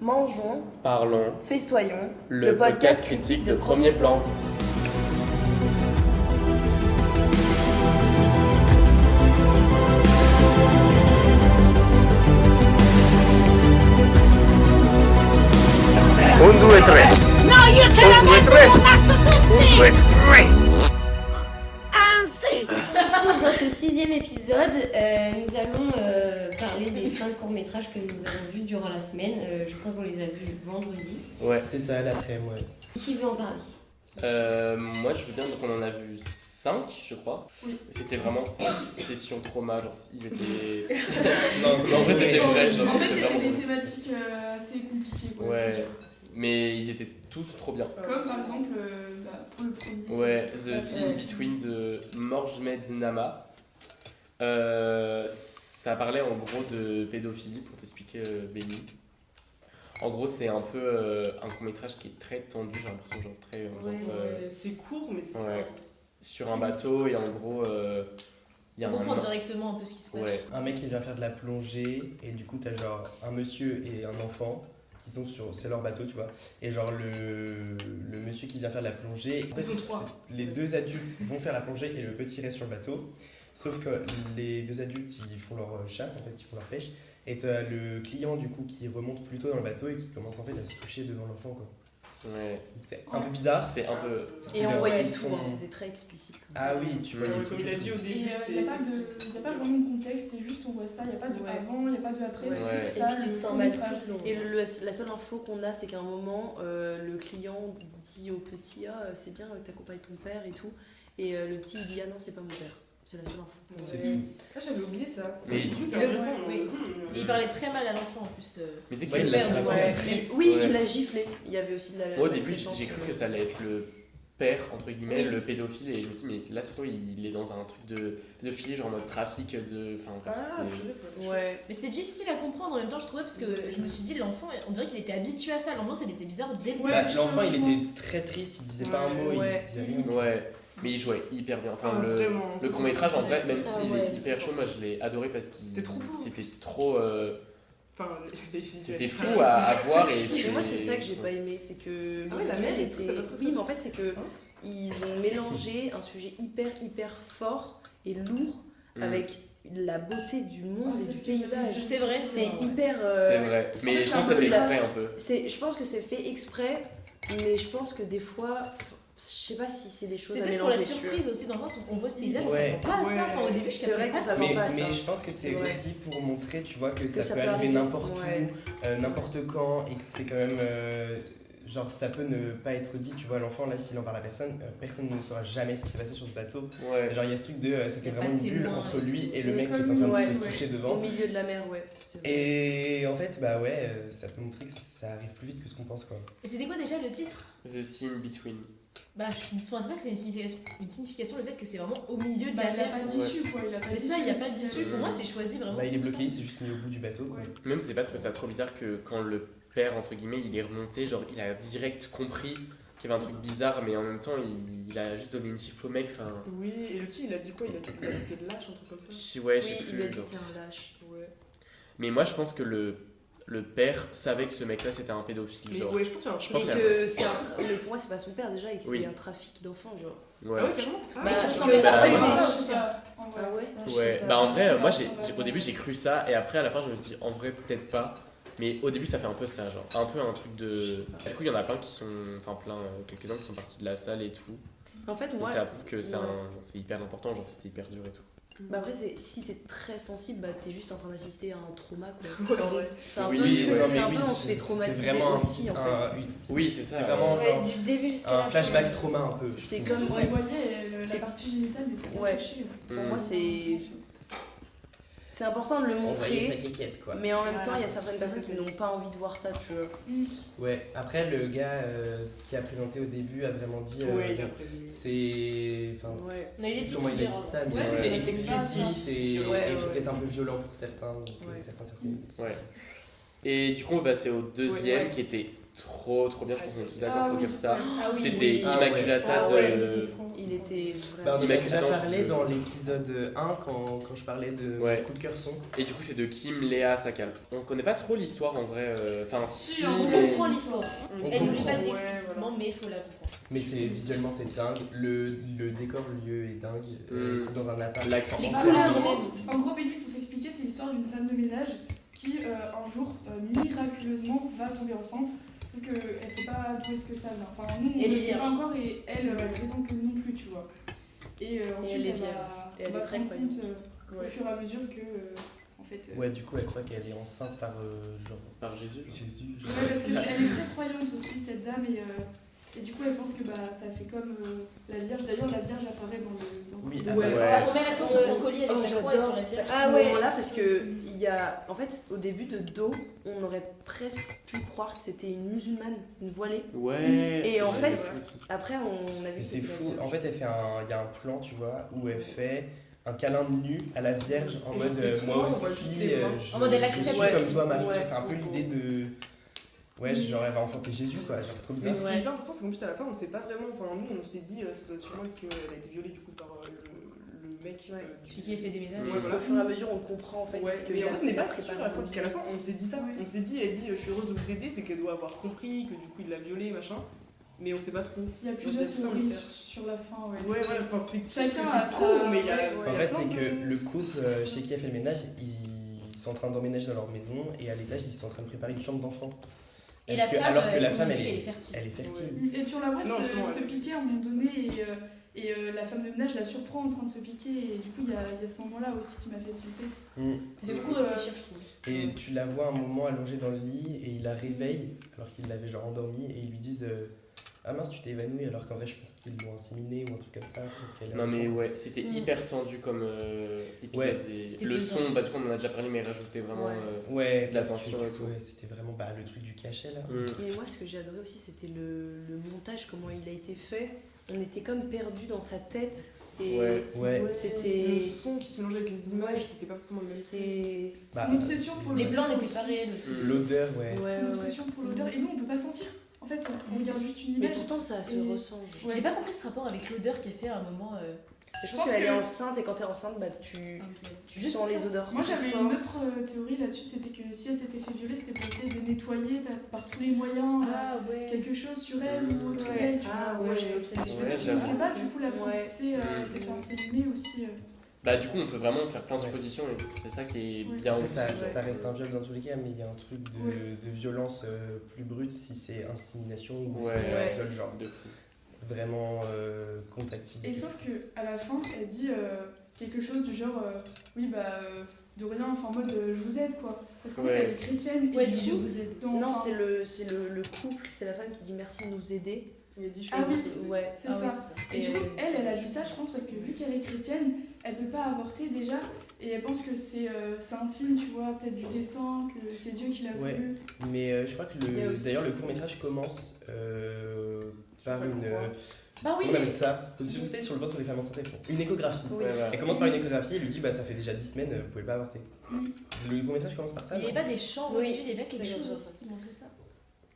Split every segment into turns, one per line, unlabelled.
Mangeons,
Parlons,
festoyons,
le podcast critique de Premier Plan.
Un, due, tre.
No, io ce la metto contatto tutti!
Due, tre.
Anzi!
Dans ce 6e épisode, nous allons parler des 5 courts-métrages que nous avons vus durant la semaine. Je crois qu'on les a vus vendredi.
Ouais.
C'est ça, l'après, moi.
Qui veut en parler?
Moi je veux bien, donc on en a vu 5 je crois. C'était vraiment session trauma, genre ils étaient... non, en vrai c'était vrai, genre
En fait,
c'était
il y avait
vraiment...
des thématiques assez compliquées. Quoi,
Ouais, mais ils étaient tous trop bien.
comme par exemple, pour le premier.
Ouais, The Scene Between de Mohamed Nama. Ça parlait en gros de pédophilie, pour t'expliquer, Benny. En gros, c'est un peu un court-métrage qui est très tendu, j'ai l'impression, genre très ambiance,
C'est court, mais c'est
ouais. Sur un bateau, et en gros, il y a
On comprend
un...
directement un peu ce qui se passe.
Ouais,
Un mec qui vient faire de la plongée, et du coup, t'as genre un monsieur et un enfant qui sont sur. C'est leur bateau, tu vois. Et genre, le monsieur qui vient faire de la plongée. En fait,
Ils sont trois.
les deux adultes vont faire la plongée et le petit reste sur le bateau. Sauf que les deux adultes, ils font leur chasse, en fait, ils font leur pêche. Et t'as le client, du coup, qui remonte plutôt dans le bateau et qui commence en fait à se toucher devant l'enfant, quoi.
ouais.
C'est un peu bizarre.
C'est un peu...
Et on voyait
Ils
tout,
sont-
hein, c'était très explicite.
Ah oui, tu vois les
Comme
trucs.
il a dit au
Et
début,
il n'y a pas vraiment de contexte, c'est juste on voit ça, il n'y a pas de
Ouais.
avant, il n'y a pas de après,
Ouais.
c'est
Ouais.
juste
Et
ça.
puis tu
le
te sens mal
court-métrage.
tout le long. Et la seule info qu'on a, c'est qu'à un moment, le client dit au petit, ah c'est bien que t'accompagnes ton père et tout. Et le petit il dit, ah non, c'est pas mon père. C'est la seule info.
C'est
Ouais.
tout.
Ah, j'avais oublié ça.
Mais
Du coup, c'est
le-
intéressant.
oui. Et il parlait très mal à l'enfant en plus.
Mais tu sais
Ouais,
que
il l'a
père,
frappé.
ouais.
Mais oui,
Ouais.
il l'a giflé. Il y avait aussi de la.
moi au début
maltraitance,
j'ai cru que ça allait être le père entre guillemets,
Oui.
le pédophile, et je me suis dit mais là surtout il est dans un truc de pédophilie, genre en mode trafic de... Enfin bref,
Ah,
c'était...
purée, ça.
Ouais.
Mais c'était difficile à comprendre en même temps, je trouvais, parce que je me suis dit, l'enfant, on dirait qu'il était habitué à ça. L'ambiance, elle était bizarre dès le début.
Bah, l'enfant, il était très triste, il disait pas un mot,
Ouais.
il disait rien.
Ouais, mais il jouait hyper bien. Enfin,
Ah,
le
vraiment,
le
ça,
court-métrage, en vrai, même
Ah,
s'il
ouais.
est hyper chaud, moi je l'ai adoré parce que
C'était trop beau.
c'était trop...
Enfin, les
c'était fou à voir et
Et moi, c'est ça que j'ai pas aimé, c'est que
Ah ouais,
les
la
sujets
mère et tout,
étaient.
t'as pas trouvé ça
Oui, mais en fait, c'est que
Hein
ils ont mélangé un sujet hyper fort et lourd
Mm.
avec la beauté du monde
Ouais,
et
c'est
du
ce qu'il y avait
paysage.
dit.
C'est vrai,
C'est
vrai.
hyper.
C'est vrai, mais
fait,
je
c'est
pense
un
que ça
peu
fait
de la-
exprès un peu.
Je pense que c'est fait exprès, mais je pense que des fois, je sais pas si c'est des choses
C'est
à
peut-être pour la
mélanger. tu vois.
surprise aussi, dans le sens où on voit ce paysage, on
Ouais.
s'attend pas à ça.
Ouais.
Enfin, au début, je
C'est
captais
vrai
pas
qu'on
ça.
s'attend
Mais,
pas à ça.
mais je pense que c'est
C'est vrai.
aussi pour montrer, tu vois, que
ça
ça
peut
peut arriver
arriver.
n'importe
Ouais.
où, n'importe quand, et que c'est quand même. Genre, ça peut ne pas être dit, tu vois, l'enfant, là, s'il en parle à personne, personne ne saura jamais ce qui s'est passé sur ce bateau.
Ouais.
Genre, il y a ce truc de. C'était
Y a pas
vraiment
de
une bulle
témoin
entre
et
lui
tout.
et le mec qui est en
Ouais.
train de
Ouais.
se toucher
Au
devant.
milieu de la mer, ouais. C'est vrai.
Et en fait, bah ouais, ça peut montrer que ça arrive plus vite que ce qu'on pense, quoi.
Et c'était quoi déjà le titre?
The Scene Between.
Bah, je pense pas que c'est une signification le fait que c'est vraiment au milieu de
Bah,
la
il n'y a
mer.
pas d'issue quoi. Il a pas
C'est ça, il n'y a pas d'issue. Pour moi, c'est choisi vraiment.
Bah, il est
comme
bloqué, il
ça.
s'est juste mis au bout du bateau, quoi.
Ouais.
Même c'est pas trouvé ça trop bizarre que quand le père, entre guillemets, il est remonté, genre il a direct compris qu'il y avait un truc bizarre, mais en même temps il a juste donné une gifle au mec, enfin...
Oui, et le petit, il a dit quoi? Il a dit qu'il était lâche, un truc comme ça.
Ouais, je sais
Oui, il
plus,
lui a dit
genre.
t'es un lâche.
Ouais.
Mais moi je pense que le père savait que ce mec-là c'était un pédophile,
Mais
genre.
ouais, je pense qu'il y a un
Je
Et
pense qu'il y a-
que c'est mais pour moi, c'est pas son père déjà, et que c'est
Oui.
un trafic d'enfants, genre.
Ouais.
Ah ouais, carrément.
Bah,
Mais ça
parce
ressemblait
que-
pas
bah,
à
ouais.
ça.
Ah ouais.
Je sais
Ouais,
pas.
bah en vrai, moi
Je sais pas.
au début j'ai cru ça, et après à la fin je me suis dit en vrai peut-être pas. Mais au début ça fait un peu ça, genre un peu un truc de... Du coup il y en a plein qui sont... Enfin plein, quelques-uns qui sont partis de la salle et tout.
En fait,
Donc
moi.
ça prouve que c'est
ouais.
c'est hyper important, genre c'était hyper dur et tout.
Bah après, si t'es très sensible, bah t'es juste en train d'assister à un trauma, quoi.
Ouais, en vrai.
C'est un
Oui,
peu,
oui,
non,
c'est
mais
un
oui,
peu, on se fait
c'était
traumatiser
vraiment
aussi, en fait.
Oui c'est ça.
C'était vraiment
Ouais,
genre
du début jusqu'à
un
la fin.
flashback trauma un peu.
C'est
je
comme-
trouve.
Vous voyez, la
C'est-
partie génitale est bien
Ouais.
cachée.
Pour
Mm.
moi, c'est important de le
On voyait sa
montrer,
quéquette, quoi.
mais en même temps, il y a
Ouais,
certaines
c'est
personnes
ça
qui
que
n'ont pas envie de voir ça, tu vois.
Ouais, après, le gars qui a présenté au début a vraiment dit.
Ouais, il a
bon,
prévu.
c'est. Enfin,
Ouais.
On a eu des petits
comment il a dit
triggers.
ça, mais
Ouais,
c'est
c'est
explicite et,
Ouais,
et
ouais.
peut-être un peu violent pour certains, donc
Ouais.
certaines.
Ouais. Et du coup on va passer au deuxième
Ouais.
qui était trop bien, je pense qu'on est tous d'accord pour dire ça.
Ah oui.
C'était
oui.
Immaculata
Ah
de...
ouais, il était trop.
Il était
Bah,
vraiment.
on en a déjà
Attends,
parlé
je-
dans l'épisode 1 quand je parlais de
Ouais.
coup de cœur son.
Et du coup, c'est de Kim, Léa, Sakal. On connaît pas trop l'histoire en vrai. Enfin, si,
on
On
mais-
comprend l'histoire.
On
Elle nous dit
comprend.
pas dit
Ouais,
explicitement, mais il faut la comprendre.
Mais visuellement c'est dingue, le décor, le lieu est dingue. C'est dans un appart.
La-
Les
Ah,
couleurs
en
même.
gros- En gros, Béni, pour t'expliquer, c'est l'histoire d'une femme de ménage qui, un jour, miraculeusement, va tomber enceinte. Donc, elle sait pas d'où est-ce que ça vient. Enfin, nous, on
Elle
ne
est
sait pas
vierge.
encore et elle prétend que non plus, tu vois. Et ensuite,
elle est
va-
vierge. Et elle
on va
est
se
très
rendre
croyante.
compte au fur et à mesure que, en fait.
Ouais, du coup elle croit qu'elle est enceinte par genre
Par Jésus.
Jésus.
Ouais, parce qu'elle est très croyante aussi, cette dame, et du coup, elle pense que ça fait comme la Vierge. D'ailleurs, la Vierge apparaît dans le.
Oui,
le-
ouais.
On remet l'accent sur son collier avec
Oh,
la croix et sur
j'adore
la Vierge.
à
Ah
ce
ouais.
moment-là parce que il y a, en fait, au début de Do, on aurait presque pu croire que c'était une musulmane, une voilée.
Ouais.
Et en
j'ai
fait,
vu ça aussi.
Après, on a vu
Et
que
c'est
c'était la
fou,
Vierge.
en fait il y a un plan tu vois où elle fait un câlin nu à la Vierge en
Et
mode
genre, c'est
moi
trop, on voit
aussi
juste les mains.
je,
En mode, elle
je
accepte.
suis
Ouais,
comme toi ma
ouais,
fille, c'est un peu
trop
l'idée de ouais genre elle va enfanter Jésus quoi, genre c'est trop
Mais
bizarre.
ce qui
Ouais.
est bien intéressant, c'est qu'en plus à la fin, on sait pas vraiment. Enfin, nous, on s'est dit, ça doit sûrement qu'elle a été violée du coup par le mec.
Ouais.
Chez qui elle fait des ménages.
Ouais,
Parce
voilà.
qu'au fur et à mesure, on le comprend en fait.
Ouais,
parce que
mais
il
en
a-
fait, on n'est
il a
pas sûr
préparé
à la fin,
un
parce qu'à la fin, on s'est dit ça.
Ouais.
On s'est dit, elle dit, je suis heureuse de vous aider, c'est qu'elle doit avoir compris que du coup il l'a violée, machin. Mais on sait pas trop.
Il y a
Donc,
plusieurs
c'est tout un
théories
mystère.
sur la fin, ouais.
Ouais, ouais, enfin, c'est
Chacun
c'est
a
trop,
sa-
mais il y a.
ouais,
En
il y a
fait,
plein
c'est
de-
que le couple chez qui elle fait le ménage, ils sont en train d'emménager dans leur maison et à l'étage, ils sont en train de préparer une chambre d'enfant.
Et la femme,
alors que la
on
femme,
nous dit
elle
qu'elle est
est,
fertile.
elle est fertile.
Et puis on la voit
Non,
se
non,
piquer à un moment donné et la femme de ménage la surprend en train de se piquer et du coup il y a ce moment-là aussi qui m'a fait tilter.
Mm.
Ça fait beaucoup réfléchir, je trouve.
Et tu la vois un moment allongée dans le lit et il la réveille alors qu'il l'avait genre endormie et ils lui disent ah mince tu t'es évanouie alors qu'en vrai je pense qu'ils l'ont inséminée ou un truc comme ça. pour qu'elle ait
Non
un
mais
enfant.
ouais, c'était
Mm.
hyper tendu comme épisode.
Ouais.
Et
C'était
le
pesant.
son, bah du coup on en a déjà parlé, mais rajoutait vraiment.
Ouais.
Ouais,
de la
parce que,
tension et tout.
ouais, c'était vraiment le truc du cachet là.
Mais moi, ce que j'ai adoré aussi, c'était le montage, comment il a été fait. On était comme perdu dans sa tête. Et
Ouais.
Ouais.
c'était.
Le son qui se mélangeait avec les images,
Ouais.
c'était pas forcément le même.
C'était.
Bah,
C'est une obsession pour
Les
le
plans
l'odeur
n'étaient pas
aussi.
réels aussi.
Mm.
L'odeur, ouais.
Ouais,
C'est une
ouais, ouais.
obsession pour l'odeur et nous on peut pas sentir. En fait, on regarde juste une
Mais
image.
pourtant, ça se
Et-
ressemble.
Ouais.
J'ai pas compris ce rapport avec l'odeur qu'elle fait à un moment.
Je
pense
pense qu'elle
que-
est enceinte et quand t'es enceinte, bah, tu
Juste
sens les
ça.
odeurs.
Moi
très
j'avais
fortes.
une autre théorie là-dessus, c'était que si elle s'était fait violer, c'était pour essayer de nettoyer par tous les moyens
Ah ouais.
quelque chose sur elle ou autour
Ouais.
d'elle. tu
Ah
vois.
ouais,
je-
j'ai
parce
aussi.
que
Ouais,
je
j'avoue.
sais pas, du coup la fin
Ouais.
s'est fait inséminer aussi.
Bah du coup on peut vraiment faire plein de
Ouais.
suppositions et c'est ça qui est
Ouais.
bien
Après,
aussi.
ça reste un viol dans tous les cas, mais il y a un truc
Ouais.
de violence plus brute si c'est insémination ou
Ouais.
si c'est
Ouais.
un viol genre
De fou.
vraiment contact
Et
physique.
sauf que à la fin, elle dit quelque chose du genre oui bah de rien, enfin en mode je vous aide quoi. Parce qu'en fait
Ouais.
elle est chrétienne
Ouais,
et du
dis je
coup,
vous aide.
dans-
Non,
enfin,
c'est le couple, c'est la femme qui dit merci de nous aider.
Il a dit, je suis
Ah oui.
heureuse de vous aider.
Ouais.
c'est
Ah
ça.
ouais, c'est ça.
Et du coup, elle a dit ça, je pense, parce que vu qu'elle est chrétienne, elle peut pas avorter déjà, et elle pense que c'est un signe, tu vois, peut-être du destin, que c'est Dieu qui l'a
Ouais.
voulu.
Mais je crois que
Il y a aussi-
d'ailleurs le court métrage commence par
Sur sa
une.
croix.
Bah oui,
Comment on
mais-
appelle ça? Vous savez, sur le ventre des femmes enceintes, elles font une échographie.
Oui.
Ouais, voilà.
Elle commence par une échographie et lui dit bah ça fait déjà 10 semaines, vous pouvez pas avorter.
Mm.
Le court métrage commence par ça.
il n'y avait
non
pas des chants
Oui.
religieux, il y avait pas quelque
Ça,
chose
je
aussi
vois.
qui montrait ça.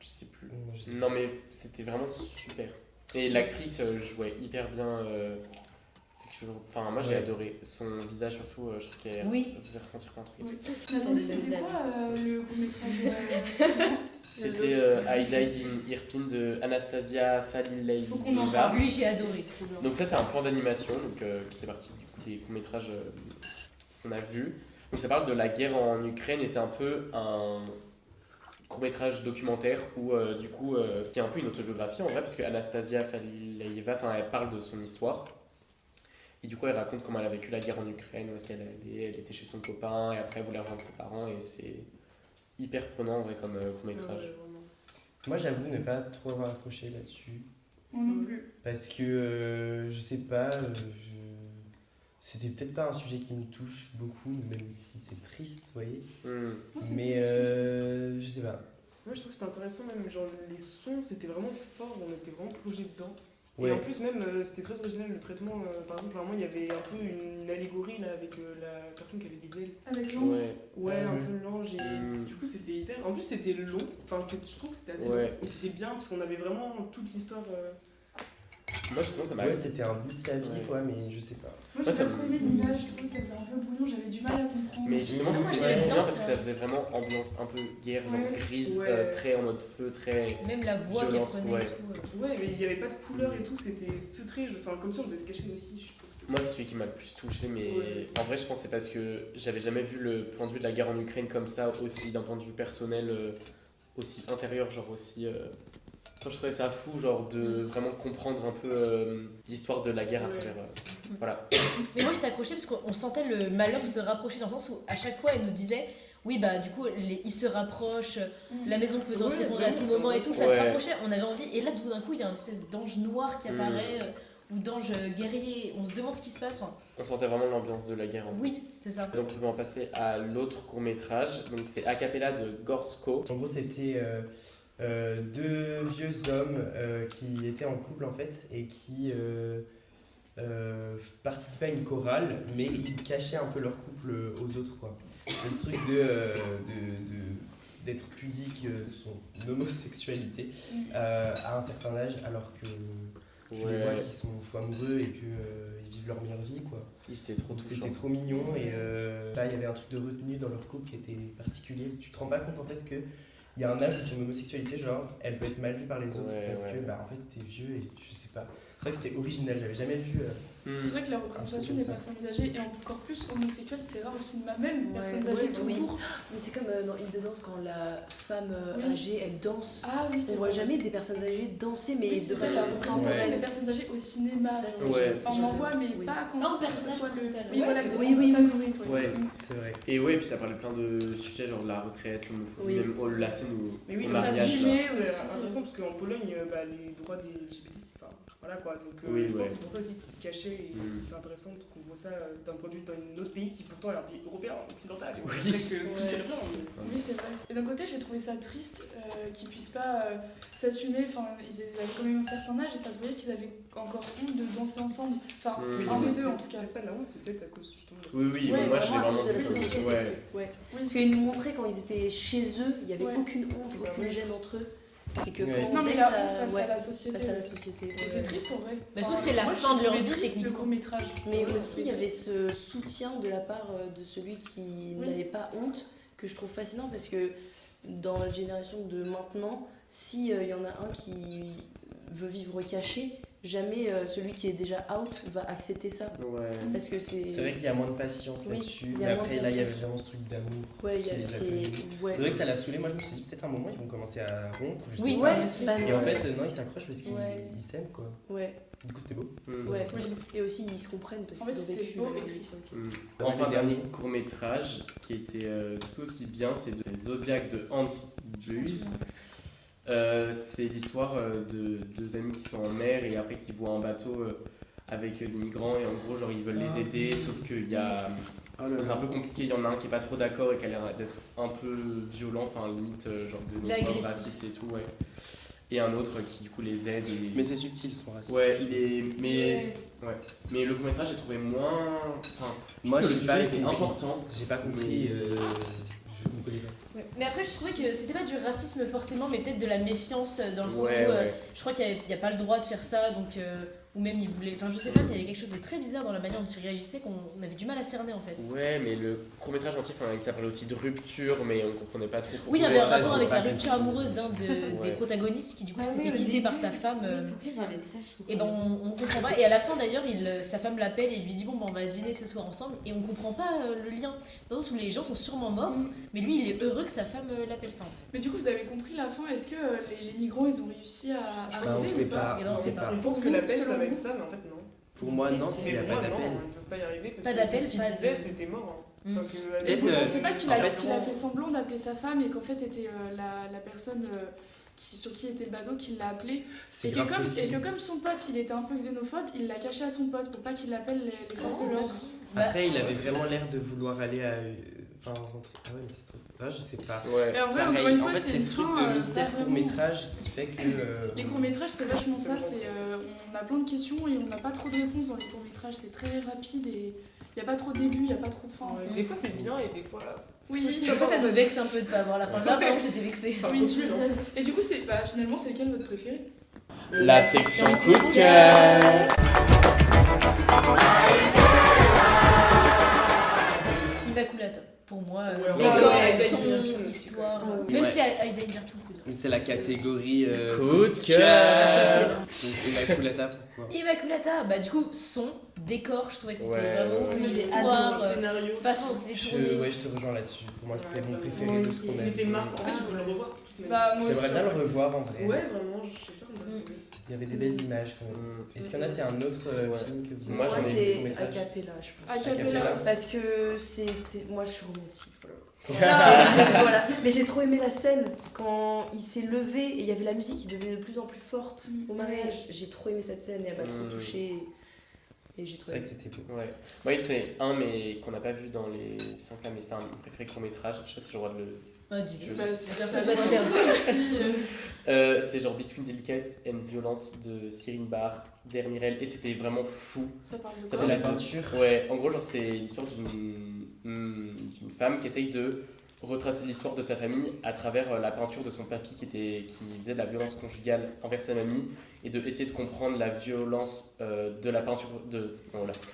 Je sais plus.
Je sais
Non mais c'était vraiment super. Et l'actrice jouait hyper bien. Enfin moi j'ai
Ouais.
adoré son visage surtout. Je trouve qu'elle
Oui.
faisait ressentir plein de trucs.
Oui. Mais attendez,
C'est une
c'était
belle
quoi le court-métrage
C'était I Died in Irpin de Anastasia
Faut qu'on en
Falileva.
parle.
Lui, j'ai adoré.
trop bien.
Donc ça c'est un plan d'animation donc qui fait partie du coup, des courts-métrages qu'on a vus. Donc ça parle de la guerre en Ukraine et c'est un peu un court-métrage documentaire où du coup qui est un peu une autobiographie en vrai parce que Anastasia Falileva elle parle de son histoire. Et du coup elle raconte comment elle a vécu la guerre en Ukraine, où est-ce qu'elle allait, elle était chez son copain et après elle voulait rejoindre ses parents et c'est hyper prenant en vrai comme court-métrage.
Moi j'avoue ne pas trop avoir accroché là-dessus.
Moi non plus.
Parce que je sais pas, c'était peut-être pas un sujet qui me touche beaucoup, même si c'est triste, vous voyez.
Hmm.
Moi, c'est
Mais
plus-
je sais pas.
Moi je trouve que c'était intéressant même, genre les sons c'était vraiment fort, on était vraiment plongé dedans.
Ouais.
Et en plus, même, c'était très original le traitement. Par exemple, à un moment, il y avait un peu une allégorie là, avec la personne qui avait des ailes.
Avec l'ange.
Ouais.
Ouais,
Ah
un
oui.
peu l'ange. Et du coup, c'était hyper. En plus, c'était long. Enfin, je trouve que c'était assez
Ouais.
long. Et c'était bien parce qu'on avait vraiment toute l'histoire.
Moi, je pense que ça m'a.
Ouais, c'était un bout de sa vie,
Ouais.
quoi, mais je sais pas.
Moi,
Ouais,
j'ai
ça
pas
me-
trop aimé l'image, je trouvais que ça faisait un peu brouillon, j'avais du mal à comprendre.
Mais justement,
Moi,
c'est
j'aimais bien
bien parce
ça.
que ça faisait vraiment ambiance un peu guerre, genre
Ouais.
grise,
Ouais.
très en mode feu, très.
Même la voix qu'elle
Violente,
prenait
ouais.
et tout.
Ouais, mais il n'y avait pas de couleur et tout, c'était feutré. Enfin, comme si on devait se cacher nous aussi. Je pense que...
Moi, c'est celui qui m'a le plus touché, mais
Ouais.
en vrai, je pense que c'est parce que j'avais jamais vu le point de vue de la guerre en Ukraine comme ça, aussi d'un point de vue personnel, aussi intérieur, genre aussi. Enfin, je trouvais ça fou, genre de vraiment comprendre un peu l'histoire de la guerre à
Ouais.
travers. Voilà.
Mais moi j'étais accrochée parce qu'on sentait le malheur se rapprocher dans le sens où à chaque fois elle nous disait oui bah du coup ils se rapprochent, la maison peut
Ouais,
s'effondrer à tout
vraiment,
moment et tout, ça
ouais.
se rapprochait, on avait envie et là tout d'un coup il y a une espèce d'ange noir qui apparaît ou d'ange guerrier, on se demande ce qui se passe. Enfin,
On sentait vraiment l'ambiance de la guerre. En
oui c'est ça.
fait. Donc, on peut en passer à l'autre court-métrage. Donc, c'est A Cappella de Gorsko.
En gros, c'était deux vieux hommes qui étaient en couple en fait et qui participaient à une chorale, mais ils cachaient un peu leur couple aux autres, quoi. Le truc d'être pudique de son homosexualité à un certain âge, alors que tu les vois
Ouais.
qui sont fous amoureux et qu'ils vivent leur meilleure vie, quoi.
C'était trop touchant.
C'était trop mignon et là il y avait un truc de retenue dans leur couple qui était particulier. Tu te rends pas compte en fait que il y a un âge où ton homosexualité, genre, elle peut être mal vue par les autres
Ouais,
parce
ouais.
que bah en fait t'es vieux et je sais pas. C'est vrai que c'était original, j'avais jamais vu.
C'est vrai que la représentation des
ça.
personnes âgées et encore plus homosexuelles, c'est rare au cinéma, même
Ouais,
personnes
ouais,
âgées tout
oui.
court.
Mais c'est comme dans Île de danse quand la femme
Oui.
âgée elle danse.
Ah oui, c'est
On voit
vrai.
jamais des personnes âgées danser, mais
Oui,
de
c'est vrai,
façon
la représentation
Ouais.
des personnes âgées au cinéma.
Ça, c'est
Ouais.
Enfin, on en voit, mais
Oui.
pas quand
Pas en
que ce
personnage
soit le-
principal.
Oui,
Ouais,
voilà,
c'est
c'est
vrai.
le
Oui, oui,
protagoniste,
oui,
ouais.
Ouais.
Mm.
C'est vrai.
Et ouais, puis ça parlait plein de sujets, genre la retraite, l'homophobie,
Oui.
même la scène où
Mais oui,
au
mais
mariage.
ça
assumé
genre.
aussi.
c'est intéressant parce qu'en Pologne, bah, les droits des LGBT, c'est pas. Voilà quoi, donc
Oui,
je pense
ouais.
que c'est pour ça aussi qu'ils se cachaient et c'est intéressant qu'on voit ça d'un point de vue dans un autre pays qui pourtant est un pays européen, occidental, et on
Oui.
dirait que tout irait bien.
Oui, c'est vrai. Et d'un côté, j'ai trouvé ça triste qu'ils puissent pas s'assumer. Enfin, ils avaient quand même un certain âge et ça se voyait qu'ils avaient encore honte de danser ensemble. Enfin,
Mm.
un
Mais
des deux en tout cas.
peut-être pas la honte, c'est peut-être à cause justement de la
Oui, oui,
Ouais,
mais moi je l'ai
à
vraiment
cause de la
vu comme ça.
société.
Ouais.
parce que- ouais.
Oui.
Parce qu'ils nous montraient quand ils étaient chez eux, il n'y avait
Ouais.
aucune honte, aucune gêne entre eux. Et que
Ouais.
quand
Non,
dès
mais
que
la
ça-
honte face
ouais,
à la société.
face à la société.
Et
ouais.
c'est triste en vrai.
Bah, surtout que c'est la
moi,
fin
j'ai
de leur
trouvé
vie,
triste, le
techniquement.
court-métrage.
Mais
Ouais,
aussi, il y
c'est
avait
triste.
ce soutien de la part de celui qui
Oui.
n'avait pas honte que je trouve fascinant parce que dans la génération de maintenant, s'il y en a un qui veut vivre caché, jamais celui qui est déjà out va accepter ça.
Ouais.
Parce que c'est.
C'est vrai qu'il y a moins de patience
Oui,
là-dessus,
il y a
mais
moins de
après là il y avait
patience.
vraiment ce truc d'amour.
Ouais, il y
qui
a,
les a
c'est.
connus.
Ouais.
C'est vrai que ça l'a saoulé, moi je me suis dit peut-être à un moment ils vont commencer à rompre, je sais
Oui,
pas.
Ouais,
aussi.
bah
Et
non.
en fait non, ils s'accrochent parce qu'ils
Ouais.
ils s'aiment quoi.
Ouais,
Du coup c'était beau.
Mm.
ouais.
Oui.
Et aussi, ils se comprennent parce
En
qu'ils
fait,
ont
c'était
vécu.
beau
la
et
même vie,
triste.
quoi.
Mm.
Ouais,
Enfin,
le dernier.
dernier court-métrage qui était tout aussi bien, c'est Zodiac de Hans Buse. C'est l'histoire de deux amis qui sont en mer et après qui voient un bateau avec des migrants et en gros genre ils veulent les aider sauf qu'il y a c'est un peu compliqué, il y en a un qui est pas trop d'accord et qui a l'air d'être un peu violent, enfin limite genre
L'agressif.
xénophobe, raciste et tout, ouais. Et un autre qui du coup les aide et...
Mais c'est subtil son racisme.
Ouais, il est... mais le court-métrage j'ai trouvé moins... Enfin,
Moi
je trouve
j'ai
que
pas
le sujet était
compris.
important.
J'ai pas compris, je ne connais pas.
Ouais. Mais après, je trouvais que c'était pas du racisme forcément, mais peut-être de la méfiance dans le sens
Ouais,
où
ouais.
je crois qu'il n'y a pas le droit de faire ça, donc ou même il voulait. Enfin, je sais pas, mais il y avait quelque chose de très bizarre dans la manière dont il réagissait qu'on avait du mal à cerner en fait.
Ouais, mais le court-métrage entier, enfin, il parlait aussi de rupture, mais on comprenait pas trop.
Oui, il y avait un
ça,
rapport
j'ai
avec
pas
la
compris.
rupture amoureuse d'un
Ouais.
des protagonistes qui du coup
Ah
s'était
oui, au
quitté
début,
par sa femme.
Pourquoi il parlait de ça, je comprends
Et ben on comprend pas. Et à la fin d'ailleurs, sa femme l'appelle et lui dit bon ben on va dîner ce soir ensemble. Et on comprend pas le lien. Dans le sens où les gens sont sûrement morts, mais lui il est heureux que sa femme l'appelle. Enfin,
Mais du coup, vous avez compris la fin. Est-ce que les migrants, ils ont réussi à
Bah, on
arriver
sait
ou
pas,
Et ben,
on sait pas.
On pense que
Vous,
l'appel
selon
ça va être
vous
ça, mais en fait non.
Pour moi non, s'il n'y a
Mais
pas
moi, non,
d'appel.
ils peuvent pas y arriver parce
Pas
que
d'appel,
tout ce qu'ils
pas de-
disaient c'était mort. Hein.
Mm.
Enfin, que,
Peut-être,
Vous
avec-
pensez pas qu'il
en
a,
fait-
qu'il a fait semblant d'appeler sa femme et qu'en fait c'était la personne sur qui était le bateau qui l'a appelé
C'est
et
grave
et
possible.
que comme son pote il était un peu xénophobe, il l'a caché à son pote pour pas qu'il appelle les forces de l'ordre.
Bah,
Après, il avait vraiment l'air de vouloir aller à. Enfin, rentrer. Ah ouais, mais c'est trop. Ah, je sais pas.
Ouais.
Et en vrai, encore
Pareil,
une
en
fois,
fait,
c'est
c'est
une
ce truc
fin,
de mystère
pas vraiment.
court-métrage qui fait que.
Les courts-métrages, c'est vachement ça. C'est, on a plein de questions et on n'a pas trop de réponses dans les courts-métrages. C'est très rapide et il n'y a pas trop de début, il n'y a pas trop de fin.
Ouais, des fois c'est bien et des fois.
Oui,
Parfois, ça me vexe un peu de pas avoir la fin. Là, par exemple, j'étais vexée.
oui. Et du coup, finalement, c'est lequel votre préféré?
La section coup de cœur.
Immaculata. Pour moi,
Ouais,
les
ouais,
corps,
ouais,
son
ouais.
histoire.
Ouais.
Même
Ouais.
si Aïda Ibertin, c'est bien.
C'est la catégorie.
Coup de cœur.
Donc, Immaculata, pourquoi
Immaculata, bah du coup, son, décor, je trouvais que c'était
Ouais,
vraiment
ouais.
l'histoire.
Scénario.
De toute façon, c'était tourné.
Ouais, je te rejoins là-dessus. Pour moi, c'était mon préféré
Moi
de
aussi.
ce qu'on a
Il était
vu.
marrant. En fait, je veux le revoir. de toute manière.
Bah, moi
J'aimerais
aussi.
bien le revoir en vrai.
Ouais, vraiment, je sais pas comment ça se fait.
Il y avait des belles images quand même. Est-ce qu'il y en a, c'est un autre
Ouais.
film que vous avez
Moi,
Moi,
j'en ai
vu,
c'est
court-métrage
Acapella, je pense.
Acapella.
Acapella.
Parce que c'était. Moi, je suis romantique. Voilà.
Ah,
Voilà. Mais j'ai trop aimé la scène quand il s'est levé et il y avait la musique qui devenait de plus en plus forte au mariage. J'ai trop aimé cette scène et elle m'a trop touchée. Et j'ai
C'est
trop
vrai
aimé.
que c'était beau.
Ouais. Oui, c'est un, mais qu'on n'a pas vu dans les 5 là, mais c'est un de mes préférés court-métrage. Je sais pas si j'ai le droit de le.
Ah, dis-le.
Bah, c'est
Ça
ça
va t'interdire.
C'est genre Between Delicate and Violent de Cyril Barr, Der Mirel, et c'était vraiment fou.
Ça parle de
Ça
ça.
C'est la
de-
peinture.
Ouais, en gros, genre, c'est l'histoire d'une femme qui essaye de retracer l'histoire de sa famille à travers la peinture de son papy qui faisait de la violence conjugale envers sa mamie et de essayer de comprendre la violence de la peinture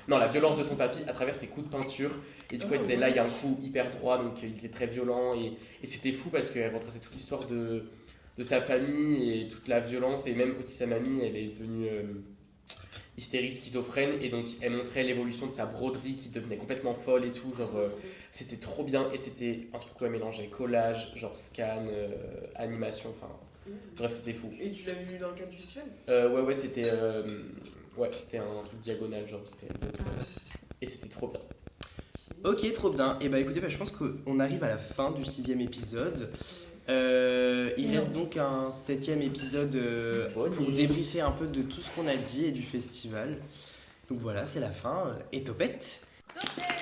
la violence de son papy à travers ses coups de peinture. Et du coup, elle disait là, il y a un coup hyper droit, donc il était très violent et c'était fou parce qu'elle retraçait toute l'histoire de sa famille et toute la violence, et même aussi sa mamie, elle est devenue hystérique, schizophrène, et donc elle montrait l'évolution de sa broderie qui devenait complètement folle et tout, genre c'était trop bien, et c'était un truc ouais, mélangé collage, genre scan, animation, enfin bref, c'était fou.
Et tu l'as vu dans le cadre du festival?
Ouais, c'était un truc diagonal, genre c'était et c'était trop bien.
Ok, trop bien. Et bah écoutez, je pense qu'on arrive à la fin du 6e épisode. Il reste donc un 7e épisode pour débriefer un peu de tout ce qu'on a dit et du festival. Donc voilà, c'est la fin. Et topette!
Topette.